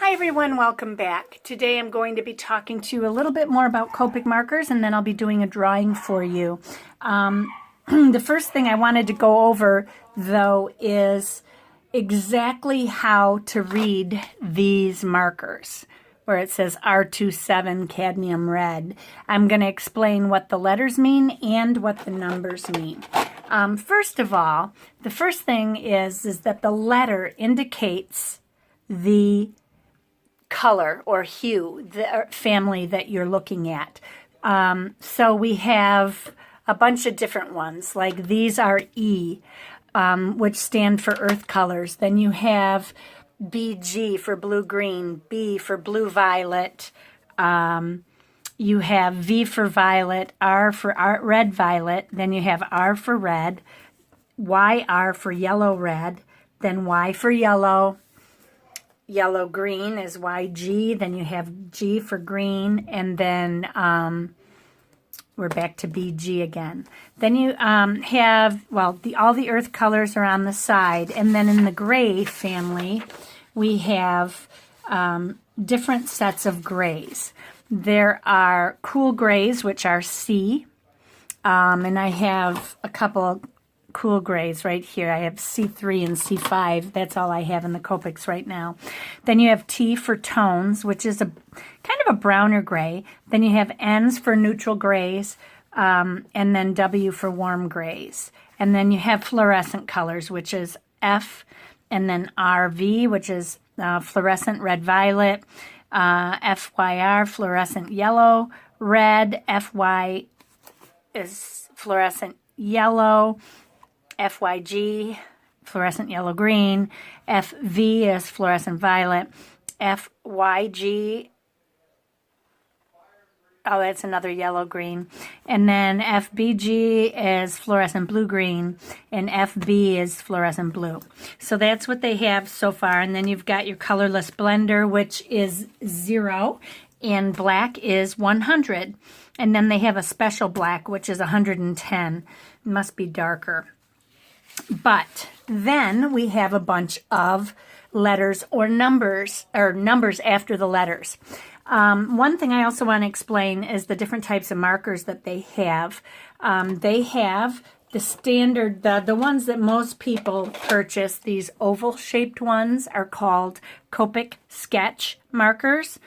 Hi everyone, welcome back. Today I'm going to be talking to you a little bit more about Copic markers, and then I'll be doing a drawing for you. The first thing I wanted to go over though is exactly how to read these markers where it says R27 cadmium red. I'm going to explain what the letters mean and what the numbers mean. First of all, the first thing is that the letter indicates the color or hue, the family that you're looking at. So we have a bunch of different ones, like these are E, which stand for earth colors. Then you have BG for blue-green, B for blue-violet, you have V for violet, R for red-violet, then you have R for red, YR for yellow-red, then Y for yellow, yellow-green is YG, then you have G for green, and then we're back to BG again. Then you have, well, all the earth colors are on the side, and then in the gray family, we have different sets of grays. There are cool grays, which are C, and I have a couple cool grays right here. I have C3 and C5. That's all I have in the Copics right now. Then you have T for tones, which is a kind of a browner gray. Then you have N's for neutral grays, and then W for warm grays. And then you have fluorescent colors, which is F, and then RV, which is fluorescent red-violet, FYR, fluorescent yellow, red, FY is fluorescent yellow, FYG, fluorescent yellow-green, FV is fluorescent violet, FYG, oh, that's another yellow-green, and then FBG is fluorescent blue-green, and FB is fluorescent blue. So that's what they have so far, and then you've got your colorless blender, which is 0, and black is 100, and then they have a special black, which is 110. It must be darker. But then we have a bunch of letters or numbers after the letters. One thing I also want to explain is the different types of markers that they have. They have the standard, the ones that most people purchase, these oval-shaped ones are called Copic sketch markers.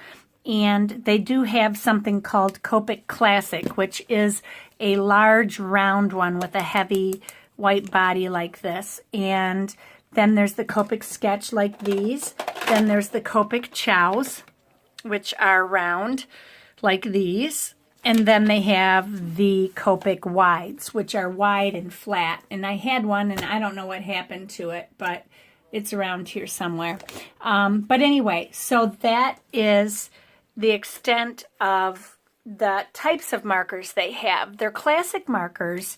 And they do have something called Copic Classic, which is a large round one with a heavy white body like this. And then there's the Copic Sketch like these. Then there's the Copic Chows, which are round like these. And then they have the Copic Wides, which are wide and flat. And I had one and I don't know what happened to it, but it's around here somewhere. But anyway, so that is the extent of the types of markers they have. Their classic markers,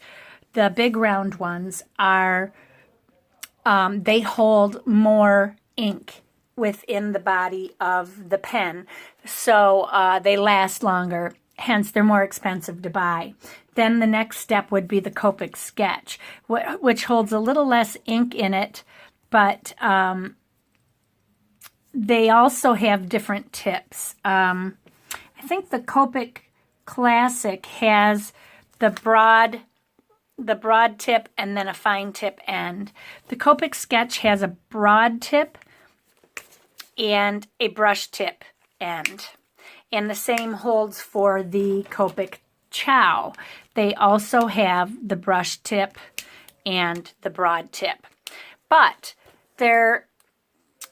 the big round ones, are they hold more ink within the body of the pen, so they last longer, hence they're more expensive to buy. Then the next step would be the Copic Sketch, which holds a little less ink in it, but they also have different tips. I think the Copic Classic has the broad tip and then a fine tip end. The Copic Sketch has a broad tip and a brush tip end. And the same holds for the Copic Chow. They also have the brush tip and the broad tip. But their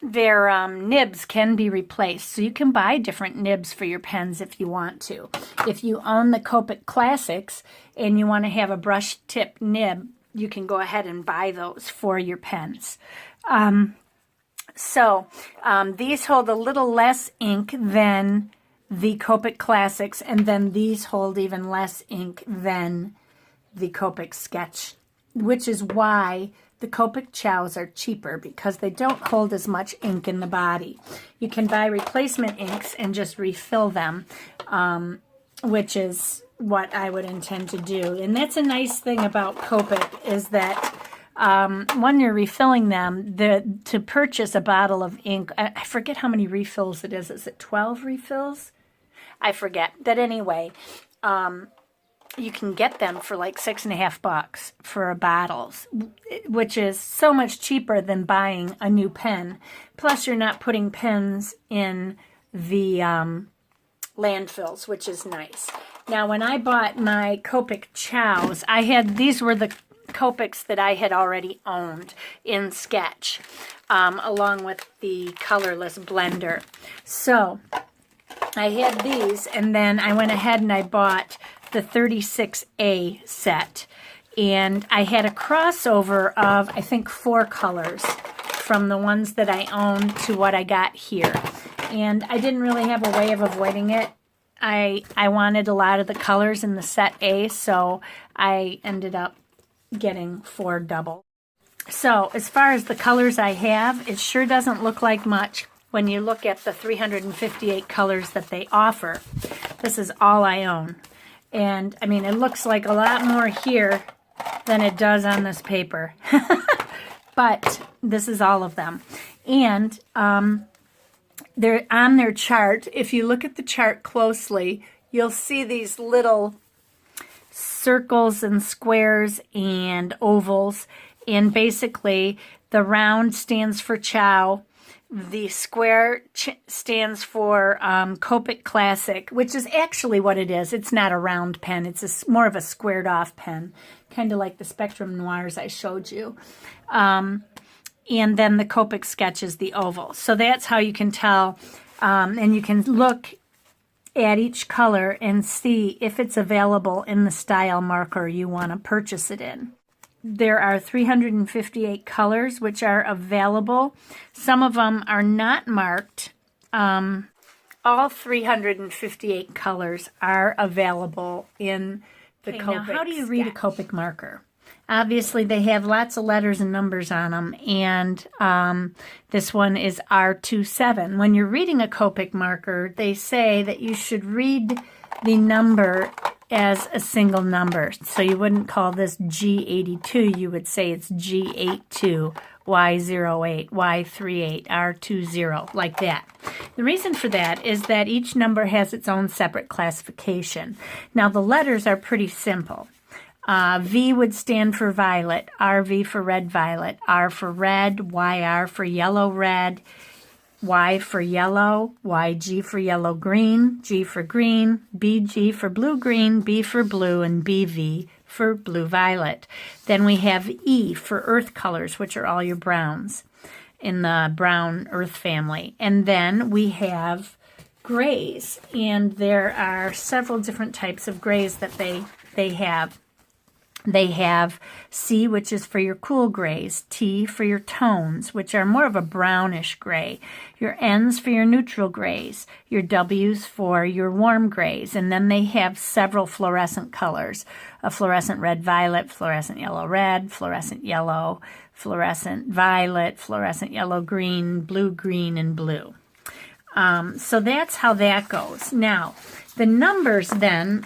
nibs can be replaced, so you can buy different nibs for your pens if you want to. If you own the Copic Classics and you want to have a brush tip nib, you can go ahead and buy those for your pens. These hold a little less ink than the Copic Classics, and then these hold even less ink than the Copic Sketch, which is why the Copic Chows are cheaper, because they don't hold as much ink in the body. You can buy replacement inks and just refill them, which is what I would intend to do. And that's a nice thing about Copic, is that when you're refilling them, to purchase a bottle of ink, I forget how many refills it is. Is it 12 refills? I forget. But anyway, you can get them for like $6.50 for bottles, which is so much cheaper than buying a new pen. Plus, you're not putting pens in the landfills, which is nice. Now, when I bought my Copic Chows, these were the Copics that I had already owned in Sketch, along with the colorless blender. So I had these, and then I went ahead and I bought the 36A set, and I had a crossover of, I think, 4 colors from the ones that I owned to what I got here, and I didn't really have a way of avoiding it. I wanted a lot of the colors in the set A, so I ended up getting 4 double. So as far as the colors I have, it sure doesn't look like much when you look at the 358 colors that they offer. This is all I own. And, I mean, it looks like a lot more here than it does on this paper. But this is all of them. And they're on their chart. If you look at the chart closely, you'll see these little circles and squares and ovals. And basically, the round stands for Chow. The square stands for Copic Classic, which is actually what it is. It's not a round pen. It's more of a squared off pen, kind of like the Spectrum Noirs I showed you. And then the Copic Sketch is the oval. So that's how you can tell. And you can look at each color and see if it's available in the style marker you want to purchase it in. There are 358 colors which are available. Some of them are not marked. All 358 colors are available in the Copic. Now, how do you read a Copic marker? Obviously, they have lots of letters and numbers on them, and this one is R27. When you're reading a Copic marker, they say that you should read the number as a single number. So you wouldn't call this G82, you would say it's G82, Y08, Y38, R20, like that. The reason for that is that each number has its own separate classification. Now the letters are pretty simple. V would stand for violet, RV for red violet, R for red, YR for yellow red, Y for yellow, YG for yellow green, G for green, BG for blue green, B for blue, and BV for blue violet. Then we have E for earth colors, which are all your browns in the brown earth family. And then we have grays, and there are several different types of grays that they have. They have C, which is for your cool grays, T for your tones, which are more of a brownish gray, your N's for your neutral grays, your W's for your warm grays, and then they have several fluorescent colors, a fluorescent red-violet, fluorescent yellow-red, fluorescent yellow, fluorescent violet, fluorescent yellow-green, blue-green, and blue. So that's how that goes. Now, the numbers then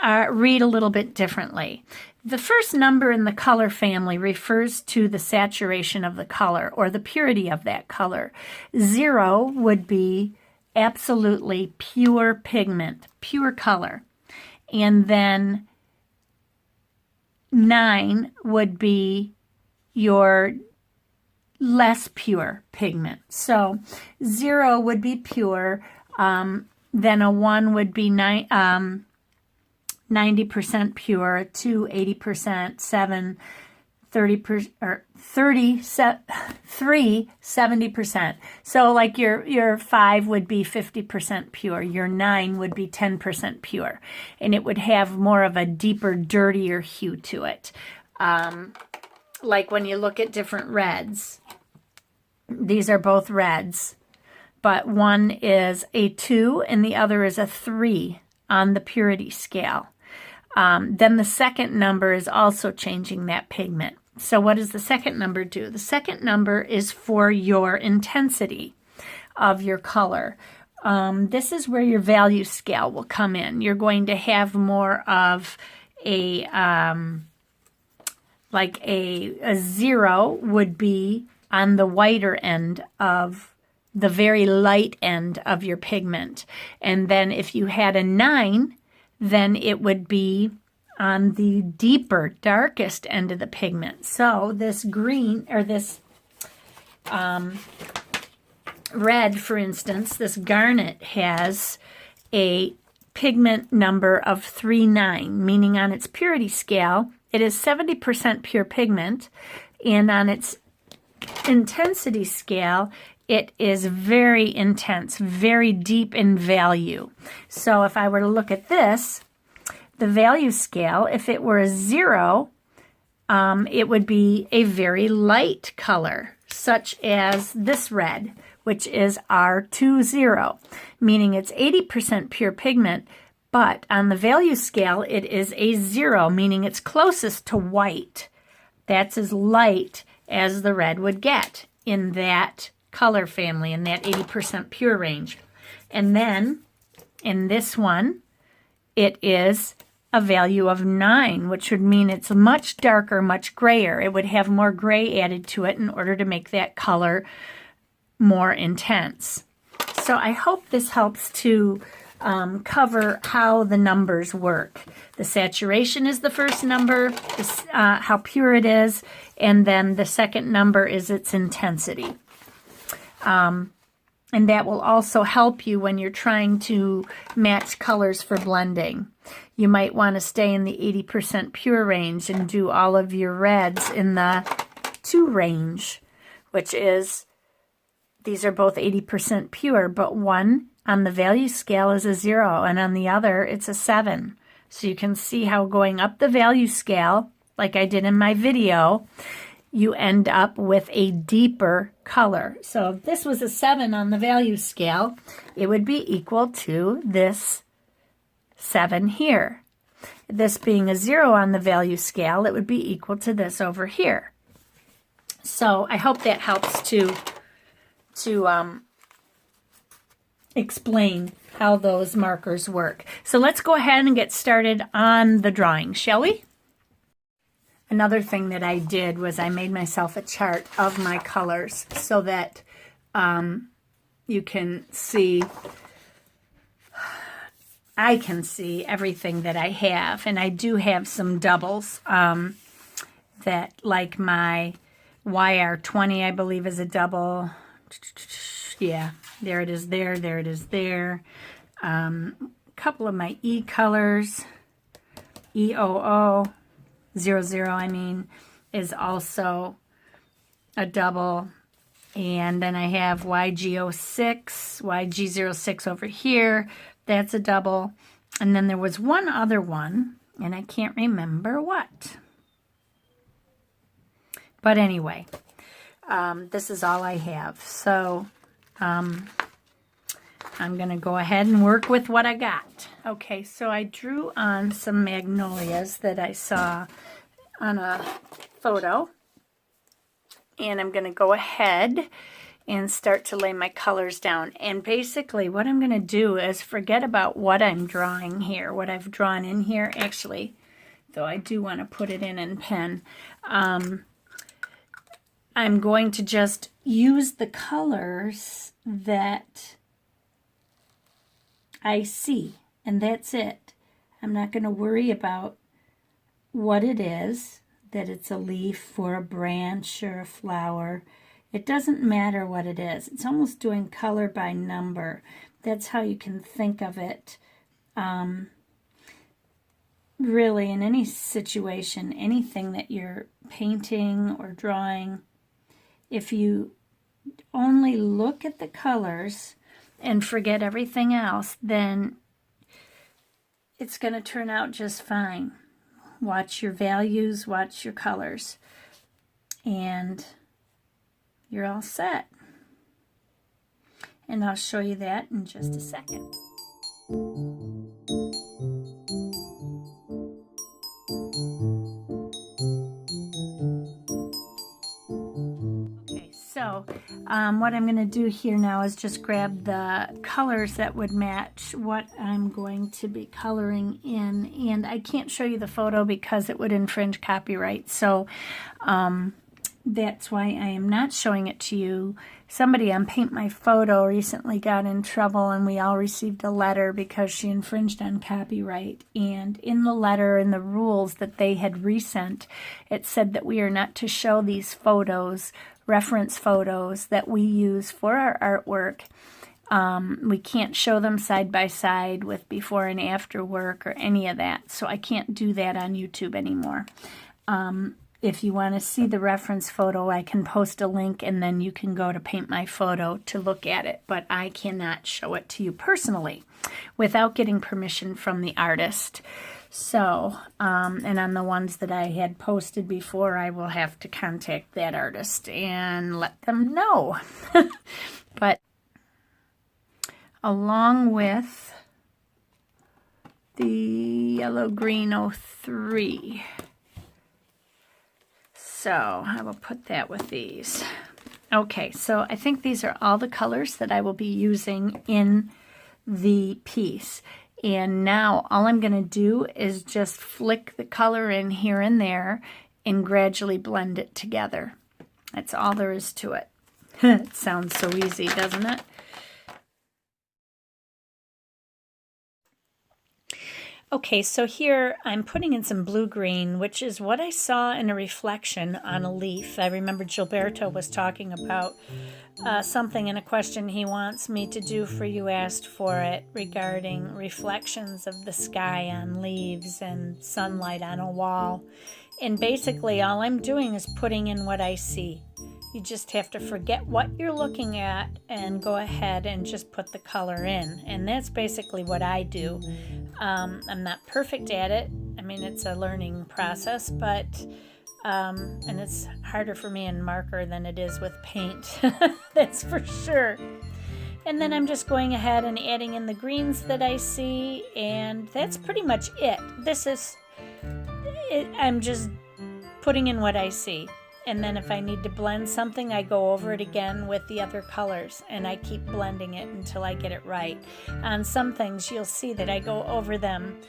read a little bit differently. The first number in the color family refers to the saturation of the color or the purity of that color. 0 would be absolutely pure pigment, pure color. And then 9 would be your less pure pigment. So 0 would be pure, then a 1 would be 90% pure, 2 80%, 7 30%, or 3 70%. So like your 5 would be 50% pure, your 9 would be 10% pure, and it would have more of a deeper, dirtier hue to it. Like when you look at different reds, these are both reds, but one is a 2 and the other is a 3 on the purity scale. Then the second number is also changing that pigment. So what does the second number do? The second number is for your intensity of your color. This is where your value scale will come in. You're going to have more of a, like a 0 would be on the whiter end of the very light end of your pigment. And then if you had a 9, then it would be on the deeper, darkest end of the pigment. So this green, or this red, for instance, this garnet has a pigment number of 39, meaning on its purity scale, it is 70% pure pigment, and on its intensity scale, it is very intense, very deep in value. So if I were to look at this, the value scale, if it were a 0, it would be a very light color, such as this red, which is R20, meaning it's 80% pure pigment, but on the value scale, it is a 0, meaning it's closest to white. That's as light as the red would get in that color family, in that 80% pure range. And then in this one, it is a value of 9, which would mean it's much darker, much grayer. It would have more gray added to it in order to make that color more intense. So I hope this helps to cover how the numbers work. The saturation is the first number, how pure it is, and then the second number is its intensity. And that will also help you when you're trying to match colors for blending. You might want to stay in the 80% pure range and do all of your reds in the 2 range, which is, these are both 80% pure, but one on the value scale is a 0, and on the other it's a 7. So you can see how going up the value scale, like I did in my video, you end up with a deeper color. So if this was a 7 on the value scale, it would be equal to this 7 here. This being a 0 on the value scale, it would be equal to this over here. So I hope that helps to explain how those markers work. So let's go ahead and get started on the drawing, shall we? Another thing that I did was I made myself a chart of my colors so that you can see, I can see everything that I have. And I do have some doubles that, like my YR20, I believe is a double. Yeah, there it is there, there it is there. A couple of my E colors, EOO, 00, I mean, is also a double. And then I have YG06, YG06 over here. That's a double. And then there was one other one, and I can't remember what. But anyway, this is all I have. So I'm going to go ahead and work with what I got. Okay, so I drew on some magnolias that I saw on a photo. And I'm going to go ahead and start to lay my colors down. And basically what I'm going to do is forget about what I'm drawing here, what I've drawn in here. Actually, though I do want to put it in pen. I'm going to just use the colors that I see, and that's it. I'm not going to worry about what it is, that it's a leaf or a branch or a flower. It doesn't matter what it is. It's almost doing color by number. That's how you can think of it. Really, in any situation, anything that you're painting or drawing, if you only look at the colors and forget everything else, then it's going to turn out just fine. Watch your values, watch your colors, and you're all set. And I'll show you that in just a second. Okay, so What I'm going to do here now is just grab the colors that would match what I'm going to be coloring in. And I can't show you the photo because it would infringe copyright. So that's why I am not showing it to you. Somebody on Paint My Photo recently got in trouble, and we all received a letter because she infringed on copyright. And in the letter, in the rules that they had resent, it said that we are not to show these photos, reference photos that we use for our artwork. We can't show them side by side with before and after work or any of that. So I can't do that on YouTube anymore. If you want to see the reference photo, I can post a link and then you can go to Paint My Photo to look at it. But I cannot show it to you personally without getting permission from the artist. So, and on the ones that I had posted before, I will have to contact that artist and let them know. But along with the yellow green 03. So I will put that with these. Okay, so I think these are all the colors that I will be using in the piece. And now all I'm going to do is just flick the color in here and there and gradually blend it together. That's all there is to it. It sounds so easy, doesn't it? Okay, so here I'm putting in some blue-green, which is what I saw in a reflection on a leaf. I remember Gilberto was talking about something in a question he wants me to do for You Asked For It regarding reflections of the sky on leaves and sunlight on a wall. And basically all I'm doing is putting in what I see. You just have to forget what you're looking at and go ahead and just put the color in. And that's basically what I do. I'm not perfect at it. I mean, it's a learning process, but, and it's harder for me in marker than it is with paint. That's for sure. And then I'm just going ahead and adding in the greens that I see, and that's pretty much it. This is, I'm just putting in what I see. And then if I need to blend something, I go over it again with the other colors, and I keep blending it until I get it right. On some things, you'll see that I go over them,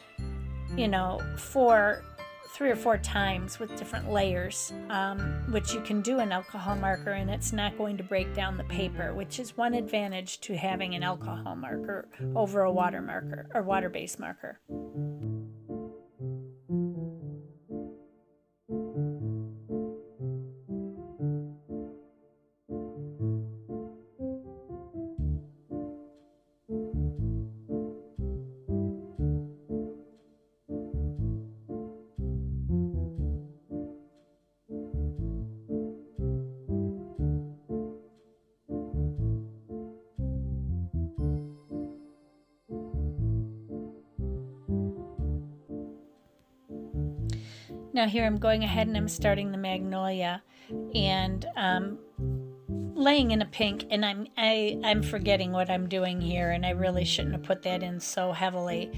you know, 3 or 4 times with different layers, which you can do an alcohol marker, and it's not going to break down the paper, which is one advantage to having an alcohol marker over a water marker or water-based marker. Now here I'm going ahead and I'm starting the Magnolia and laying in a pink, and I'm forgetting what I'm doing here, and I really shouldn't have put that in so heavily.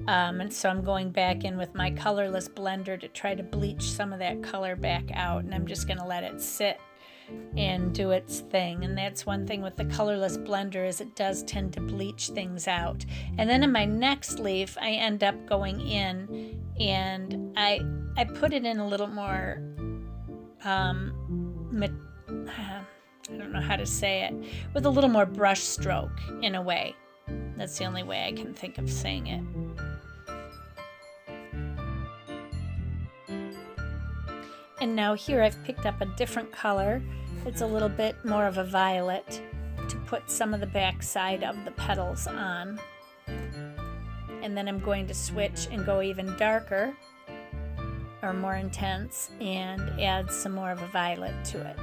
And so I'm going back in with my colorless blender to try to bleach some of that color back out, and I'm just going to let it sit and do its thing. And that's one thing with the colorless blender, is it does tend to bleach things out. And then in my next leaf I end up going in and I put it in a little more I don't know how to say it, with a little more brush stroke in a way. That's the only way I can think of saying it. And now here I've picked up a different color. It's a little bit more of a violet to put some of the back side of the petals on. And then I'm going to switch and go even darker or more intense and add some more of a violet to it.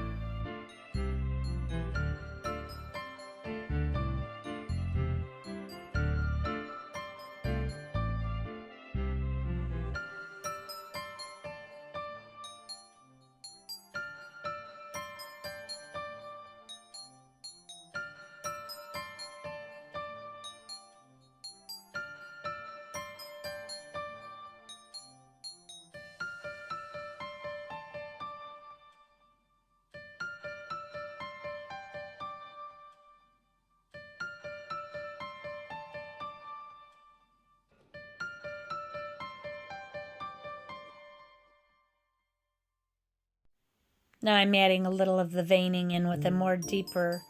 Now I'm adding a little of the veining in with a more deeper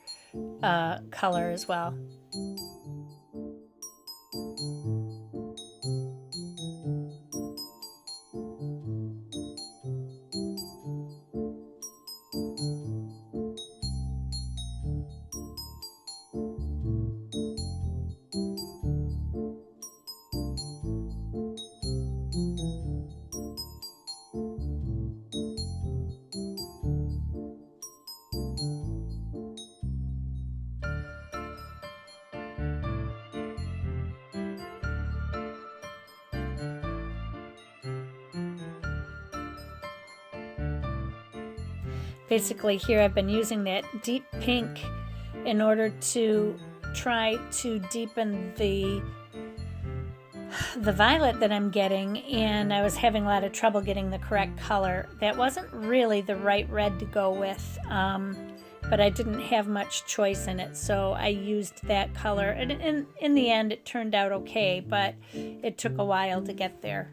color as well. Basically here I've been using that deep pink in order to try to deepen the violet that I'm getting, and I was having a lot of trouble getting the correct color. That wasn't really the right red to go with, but I didn't have much choice in it, so I used that color, and in the end it turned out okay, but it took a while to get there.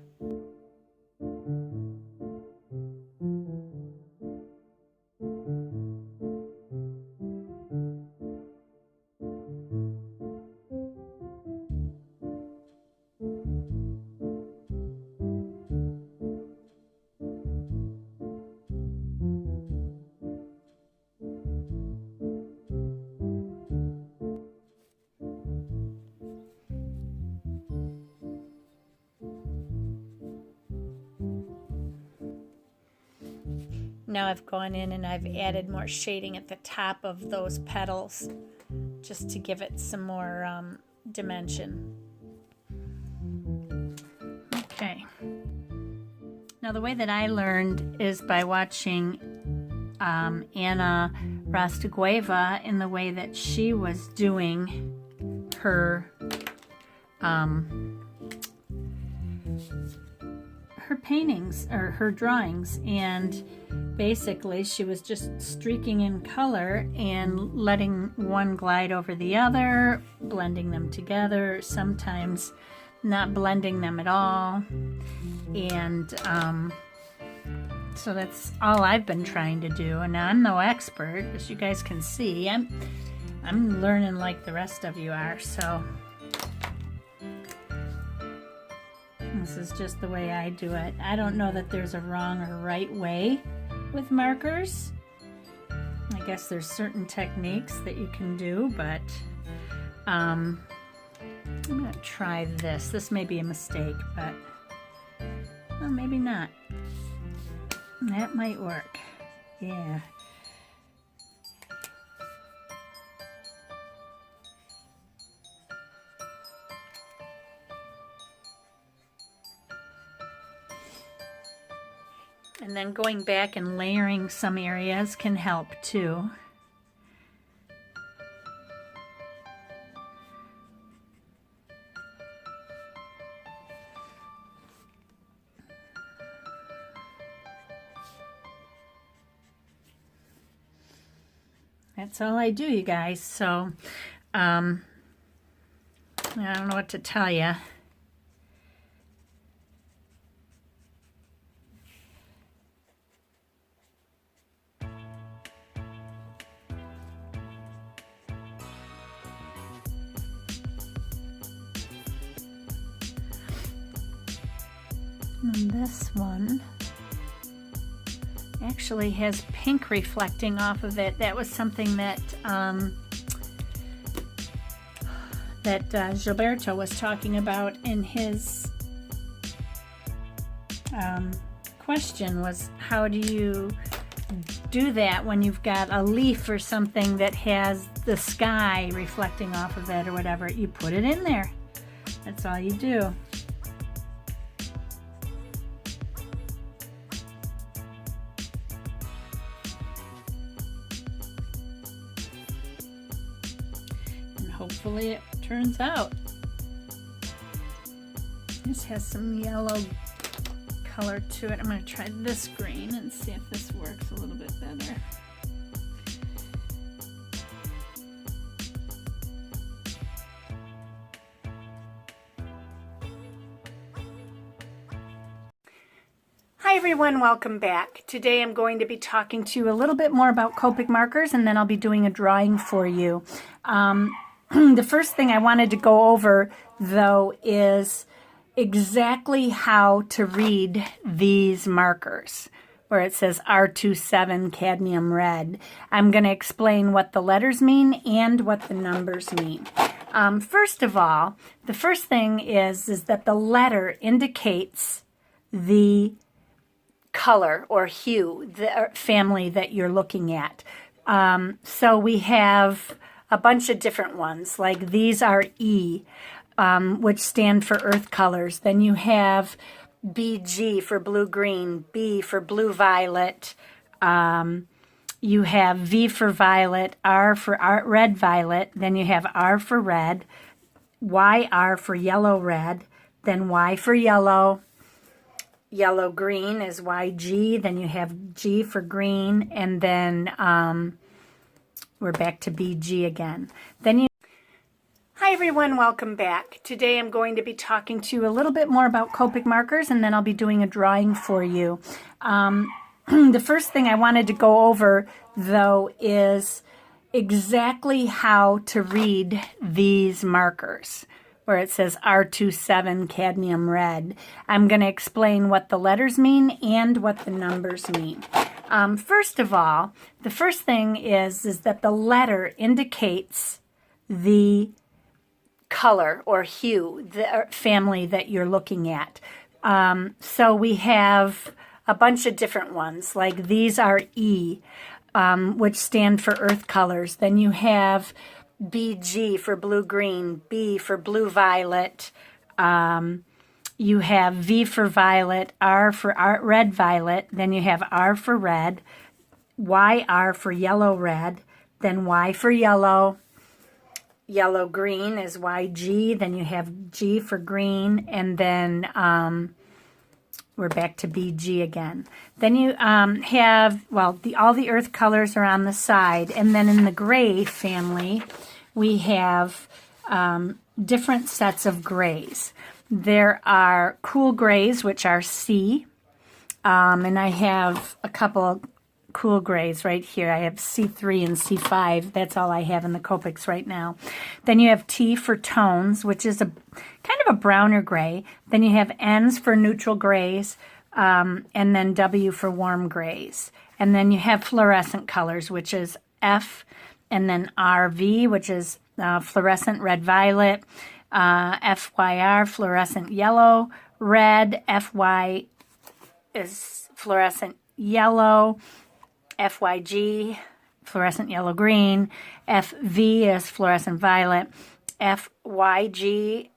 Now I've gone in and I've added more shading at the top of those petals just to give it some more dimension. Okay. Now the way that I learned is by watching Anna Rostagueva in the way that she was doing her paintings or her drawings, and basically she was just streaking in color and letting one glide over the other, blending them together, sometimes not blending them at all, and so that's all I've been trying to do. And I'm no expert, as you guys can see. I'm learning like the rest of you are, so this is just the way I do it. I don't know that there's a wrong or right way with markers. I guess there's certain techniques that you can do, but I'm gonna try this. This may be a mistake, but well, maybe not. That might work. Yeah. And then going back and layering some areas can help too. That's all I do, you guys. So I don't know what to tell you. And this one actually has pink reflecting off of it. That was something that Gilberto was talking about in his question, was how do you do that when you've got a leaf or something that has the sky reflecting off of it or whatever. You put it in there. That's all you do. Hopefully it turns out. This has some yellow color to it. I'm going to try this green and see if this works a little bit better. Hi everyone, welcome back. Today I'm going to be talking to you a little bit more about Copic markers, and then I'll be doing a drawing for you. The first thing I wanted to go over though is exactly how to read these markers where it says R27 cadmium red. I'm going to explain what the letters mean and what the numbers mean. First of all, the first thing is that the letter indicates the color or hue, the family that you're looking at. So we have a bunch of different ones, like these are E, which stand for earth colors. Then you have BG for blue-green, B for blue-violet, you have V for violet, R for red-violet, then you have R for red, YR for yellow-red, then Y for yellow, yellow-green is YG, then you have G for green, and then we're back to BG again. Then you Hi everyone, welcome back. Today I'm going to be talking to you a little bit more about Copic markers, and then I'll be doing a drawing for you. The first thing I wanted to go over though is exactly how to read these markers where it says R27 cadmium red. I'm going to explain what the letters mean and what the numbers mean. First of all, the first thing is that the letter indicates the color or hue, the family that you're looking at. So we have a bunch of different ones, like these are E, which stand for earth colors. Then you have BG for blue-green, B for blue-violet, you have V for violet, R for red-violet, then you have R for red, YR for yellow-red, then Y for yellow, yellow-green is YG, then you have G for green, and then we're back to BG again. Then you have, well, all the earth colors are on the side, and then in the gray family, we have different sets of grays. There are cool grays, which are C, and I have a couple cool grays right here. I have C3 and C5. That's all I have in the Copics right now. Then you have T for tones, which is a kind of a browner gray. Then you have N's for neutral grays, and then W for warm grays. And then you have fluorescent colors, which is F, and then RV, which is fluorescent red-violet, FYR, fluorescent yellow, red, FY is fluorescent yellow, FYG, fluorescent yellow-green, FV is fluorescent violet, FYG,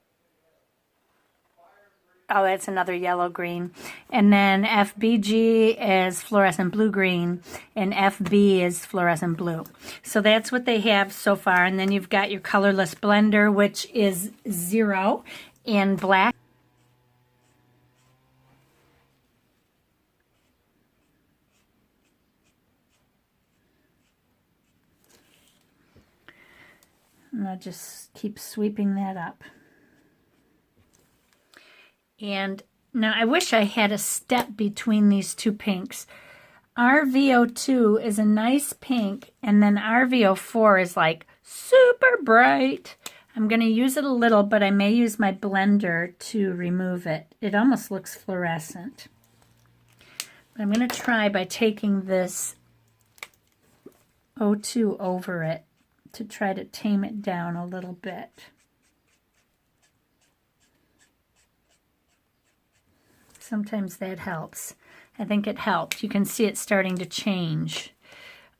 oh, that's another yellow-green, and then FBG is fluorescent blue-green, and FB is fluorescent blue. So that's what they have so far, and then you've got your colorless blender, which is 0 in black. And I'll just keep sweeping that up. And now I wish I had a step between these two pinks. RVO2 is a nice pink, and then RVO4 is like super bright. I'm going to use it a little, but I may use my blender to remove it. It almost looks fluorescent. But I'm going to try by taking this O2 over it to try to tame it down a little bit. Sometimes that helps. I think it helped. You can see it starting to change.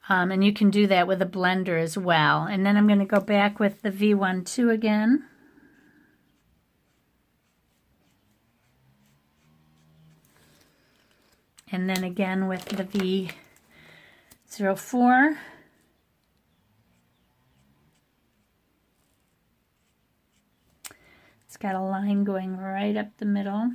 And you can do that with a blender as well. And then I'm going to go back with the V12 again. And then again with the V04. It's got a line going right up the middle.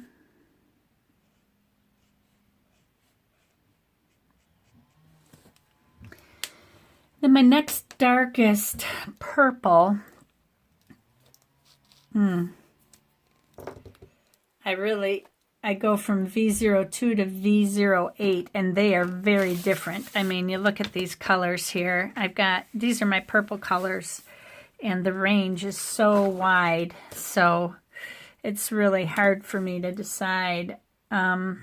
Then my next darkest purple, I I go from V02 to V08, and they are very different. I mean, you look at these colors here. These are my purple colors, and the range is so wide, so it's really hard for me to decide. I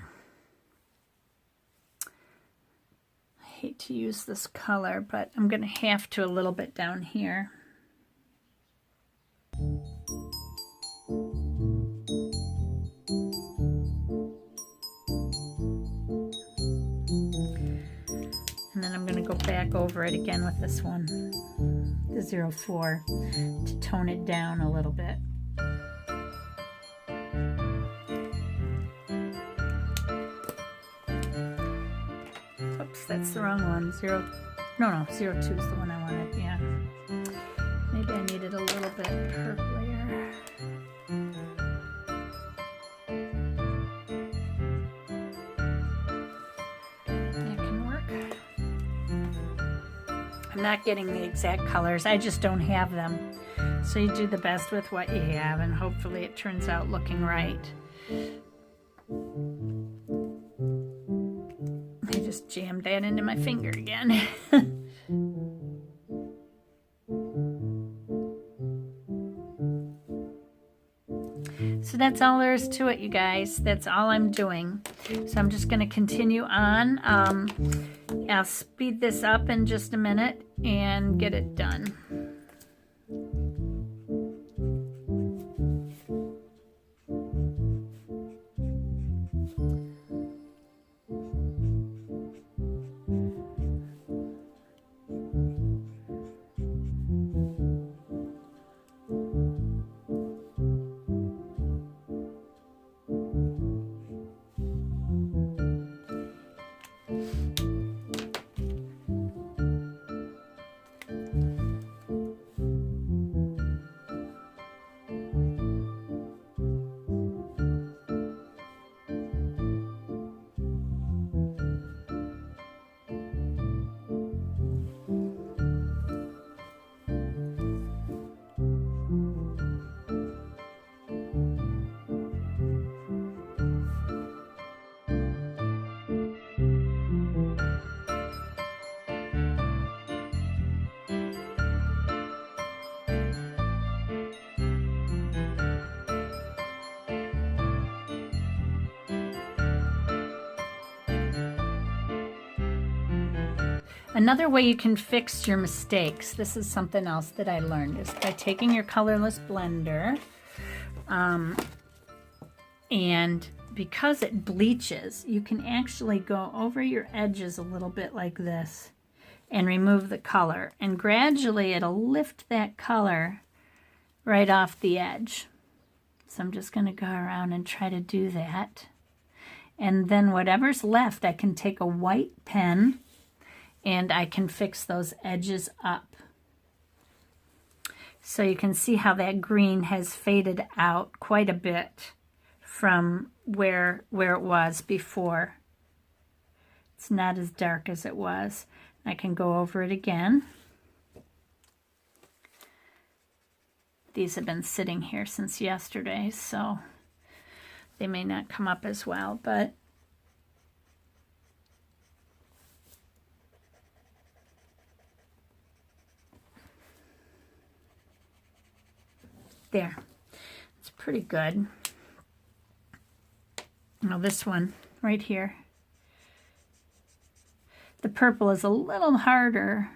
hate to use this color, but I'm going to have to a little bit down here. And then I'm going to go back over it again with this one, the 04, to tone it down a little bit. Oops, that's the wrong one. 02 is the one I wanted, yeah. Maybe I needed a little bit purplier. That can work. I'm not getting the exact colors. I just don't have them. So you do the best with what you have, and hopefully it turns out looking right. I just jammed that into my finger again. So that's all there is to it, you guys. That's all I'm doing. So I'm just going to continue on. I'll speed this up in just a minute and get it done. Another way you can fix your mistakes, this is something else that I learned, is by taking your colorless blender, and because it bleaches, you can actually go over your edges a little bit like this and remove the color, and gradually it'll lift that color right off the edge. So I'm just going to go around and try to do that. And then whatever's left, I can take a white pen and I can fix those edges up. So you can see how that green has faded out quite a bit from where it was before. It's not as dark as it was. I can go over it again. These have been sitting here since yesterday, so they may not come up as well, but there. It's pretty good. Now this one right here, the purple is a little harder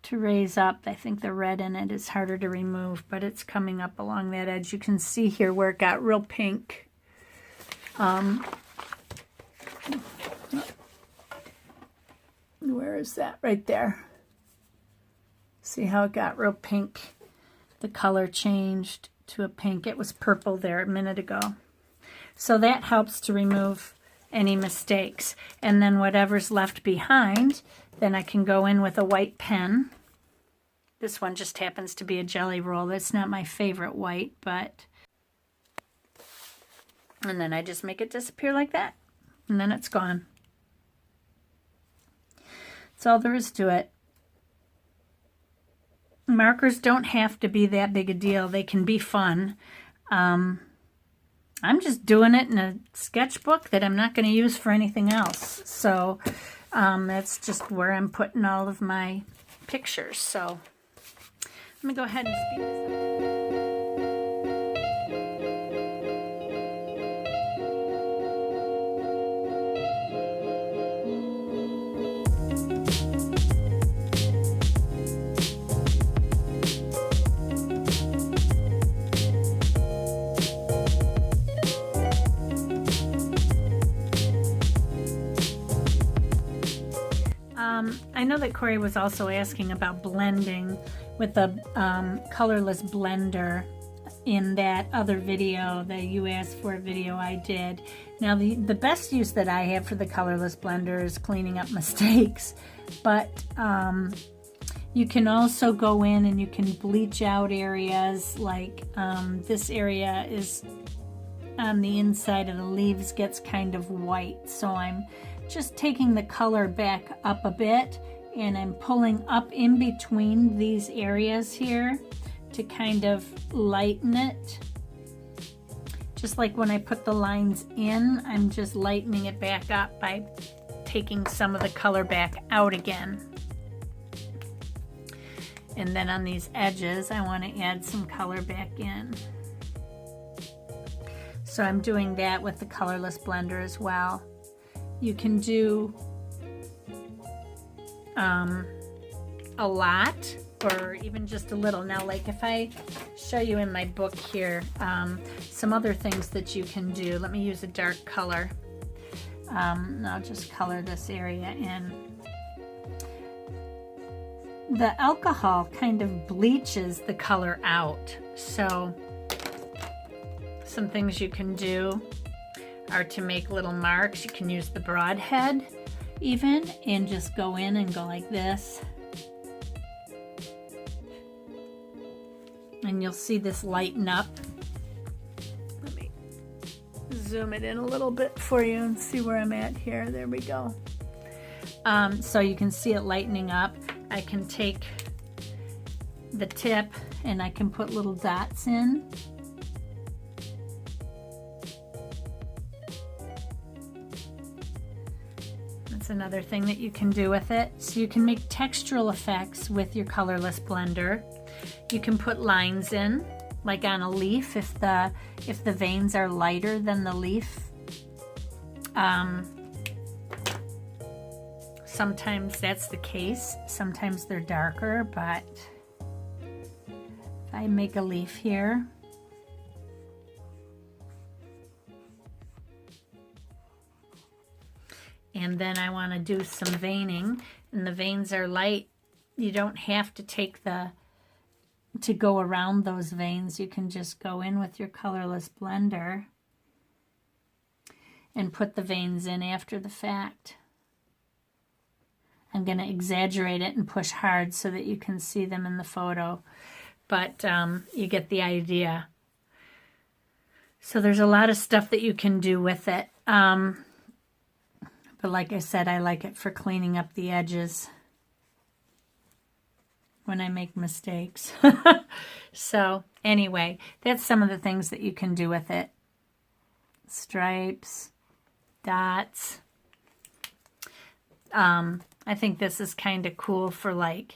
to raise up. I think the red in it is harder to remove, but it's coming up along that edge. You can see here where it got real pink. Where is that? Right there. See how it got real pink? The color changed to a pink. It was purple there a minute ago. So that helps to remove any mistakes. And then whatever's left behind, then I can go in with a white pen. This one just happens to be a jelly roll. That's not my favorite white, but... And then I just make it disappear like that. And then it's gone. That's all there is to it. Markers don't have to be that big a deal. They can be fun. I'm just doing it in a sketchbook that I'm not going to use for anything else. So that's just where I'm putting all of my pictures. So let me go ahead and speed this up. I know that Corey was also asking about blending with a colorless blender in that other video, the you asked for video I did. Now the best use that I have for the colorless blender is cleaning up mistakes, but you can also go in and you can bleach out areas like this area is on the inside of the leaves gets kind of white, so I'm just taking the color back up a bit and I'm pulling up in between these areas here to kind of lighten it. Just like when I put the lines in, I'm just lightening it back up by taking some of the color back out again. And then on these edges, I want to add some color back in. So I'm doing that with the colorless blender as well. You can do a lot or even just a little. Now, like if I show you in my book here some other things that you can do. Let me use a dark color. And I'll just color this area in. The alcohol kind of bleaches the color out. So some things you can do are to make little marks. You can use the broadhead even and just go in and go like this. And you'll see this lighten up. Let me zoom it in a little bit for you and see where I'm at here. There we go. So you can see it lightening up. I can take the tip and I can put little dots in. That's another thing that you can do with it. So you can make textural effects with your colorless blender. You can put lines in, like on a leaf, if the veins are lighter than the leaf. Sometimes that's the case. Sometimes they're darker, but if I make a leaf here, and then I want to do some veining, and the veins are light, you don't have to take to go around those veins. You can just go in with your colorless blender and put the veins in after the fact. I'm going to exaggerate it and push hard so that you can see them in the photo, but you get the idea. So there's a lot of stuff that you can do with it. But like I said, I like it for cleaning up the edges when I make mistakes. So anyway, that's some of the things that you can do with it. Stripes, dots. I think this is kind of cool for like,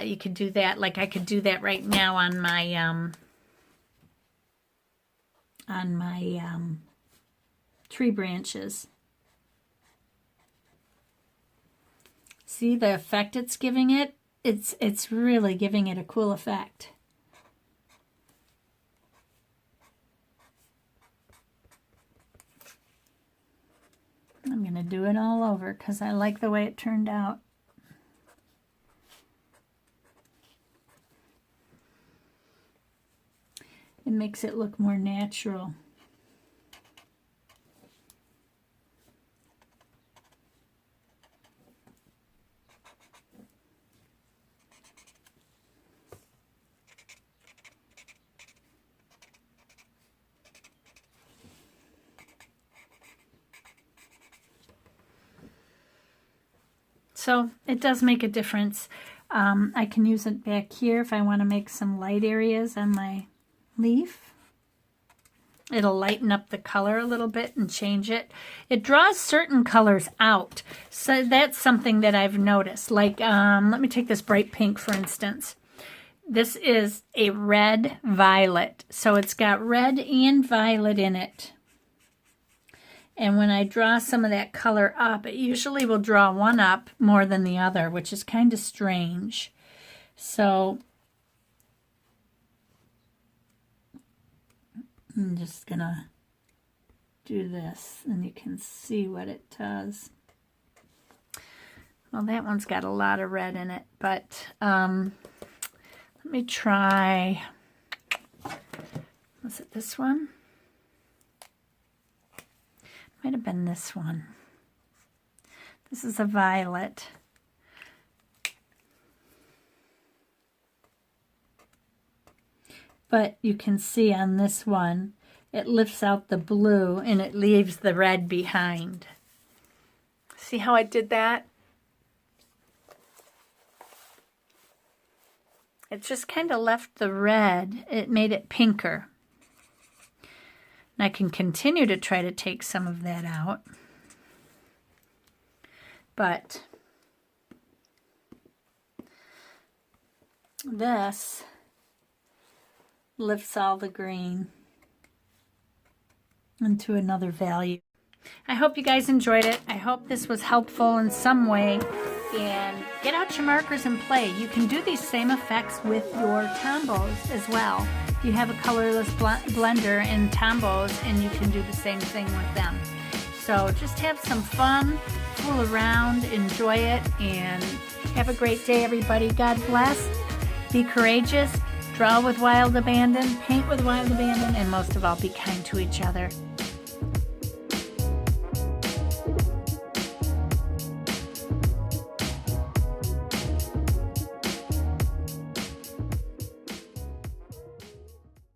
you could do that, like I could do that right now on my tree branches. See the effect it's giving it? It's really giving it a cool effect. I'm going to do it all over because I like the way it turned out. It makes it look more natural. So it does make a difference. I can use it back here if I want to make some light areas on my leaf. It'll lighten up the color a little bit and change it. It draws certain colors out. So that's something that I've noticed. Like, let me take this bright pink, for instance. This is a red violet. So it's got red and violet in it. And when I draw some of that color up, it usually will draw one up more than the other, which is kind of strange. So I'm just gonna do this and you can see what it does. Well, that one's got a lot of red in it, but let me try, was it this one? Might have been this one. This is a violet. But you can see on this one, it lifts out the blue and it leaves the red behind. See how I did that? It just kind of left the red. It made it pinker. And I can continue to try to take some of that out. But this lifts all the green into another value. I hope you guys enjoyed it. I hope this was helpful in some way. And get out your markers and play. You can do these same effects with your Tombos as well. You have a colorless blender in Tombos and you can do the same thing with them. So just have some fun, fool around, enjoy it, and have a great day, everybody. God bless. Be courageous. Draw with wild abandon, paint with wild abandon, and most of all, be kind to each other.